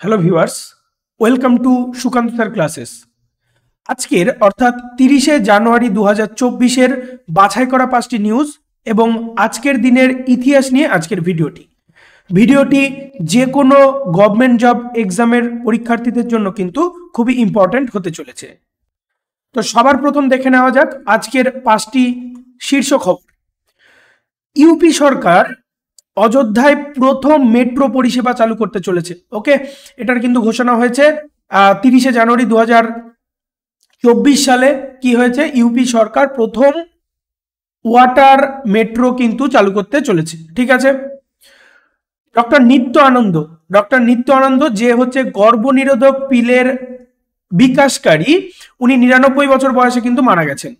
Hello viewers, welcome to Sukanta sir classes. আজকের অর্থাৎ 30শে জানুয়ারি 2024-এর বাছাই করা 5টি নিউজ এবং আজকের দিনের ইতিহাস নিয়ে আজকের ভিডিওটি যে কোনো গভর্নমেন্ট জব এক্সামের পরীক্ষার্থীদের জন্য কিন্তু খুবই ইম্পর্ট্যান্ট হতে চলেছে। তো সবার প্রথম দেখে নেওয়া যাক আজকের 5টি শীর্ষ খবর। ইউপি সরকার অযোধ্যায় প্রথম মেট্রো পরিষেবা চালু করতে চলেছে। ওকে, এটার কিন্তু ঘোষণা হয়েছে 30শে জানুয়ারি 2024 সালে। কি হয়েছে? ইউপি সরকার প্রথম ওয়াটার মেট্রো কিন্তু চালু করতে চলেছে। ঠিক আছে। ডক্টর নিত্য আনন্দ যে হচ্ছে গর্ভনিরোধক পিলের বিকাশকারী, উনি 99 বছর বয়সে কিন্তু মারা গেছেন।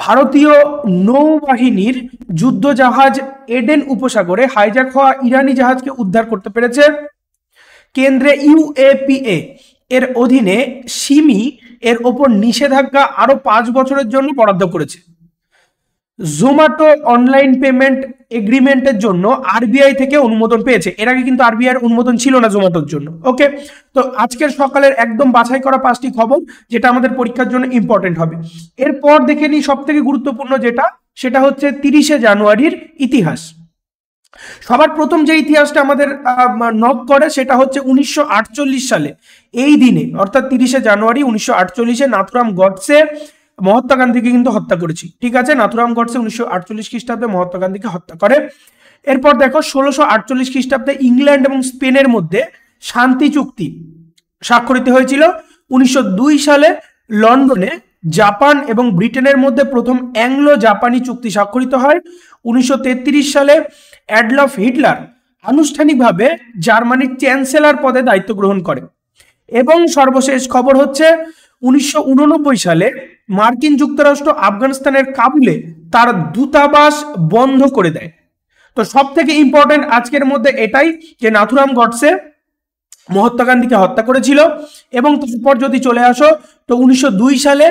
ভারতীয় নৌবাহিনীর যুদ্ধজাহাজ এডেন উপসাগরে হাইজ্যাক হওয়া ইরানি জাহাজকে উদ্ধার করতে পেরেছে। কেন্দ্রে ইউএপিএ এর অধীনে সিমি এর ওপর নিষেধাজ্ঞা আরো 5 বছরের জন্য বরাদ্দ করেছে। জোম্যাটো অনলাইন পেমেন্ট এগ্রিমেন্টের জন্য আরবিআই থেকে অনুমোদন পেয়েছে। এর আগে কিন্তু আরবিআই এর অনুমোদন ছিল না জোম্যাটোর জন্য। ওকে, তো আজকের সকালের একদম বাছাই করা 5টি খবর যেটা আমাদের পরীক্ষার জন্য ইম্পর্টেন্ট হবে। এরপর দেখে নিই সব থেকে গুরুত্বপূর্ণ সেটা হচ্ছে 30শে জানুয়ারির ইতিহাস। সবার প্রথম যে ইতিহাসটা আমাদের নক করে সেটা হচ্ছে 1948 সালে এই দিনে, অর্থাৎ 30শে জানুয়ারি 1948-এ নাথুরাম গডসে মহাত্মা গান্ধীকে কিন্তু হত্যা করেছি। ঠিক আছে, নাথুরাম গডসে 1948 খ্রিস্টাব্দে মহাত্মা গান্ধীকে হত্যা করে। এরপর দেখো 1648 খ্রিস্টাব্দে ইংল্যান্ড এবং স্পেনের মধ্যে শান্তি চুক্তি স্বাক্ষরিত হয়েছিল। 1902 সালে লন্ডনে জাপান এবং ব্রিটেনের মধ্যে প্রথম অ্যাংলো জাপানি চুক্তি স্বাক্ষরিত হয়। 1933 সালে অ্যাডলফ হিটলার আনুষ্ঠানিকভাবে জার্মানির চ্যান্সেলর পদে দায়িত্ব গ্রহণ করে। এবং সর্বশেষ খবর হচ্ছে 1989 সালে মার্কিন যুক্তরাষ্ট্র আফগানিস্তানের কাবুলে তার দূতাবাস বন্ধ করে দেয়। তো সব থেকে ইম্পর্টেন্ট আজকের মধ্যে এটাই যে নাথুরাম গডসে মহাত্মা গান্ধীকে হত্যা করেছিল। এবং তারপর যদি চলে আসো তো 1902 সালে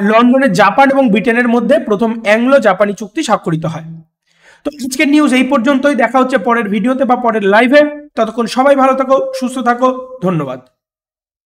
লন্ডনে জাপান এবং ব্রিটেনের মধ্যে প্রথম অ্যাংলো জাপানি চুক্তি স্বাক্ষরিত হয়। তো আজকের নিউজ এই পর্যন্তই। দেখা হচ্ছে পরের ভিডিওতে বা পরের লাইভে। ততক্ষণ সবাই ভালো থাকো, সুস্থ থাকো। ধন্যবাদ।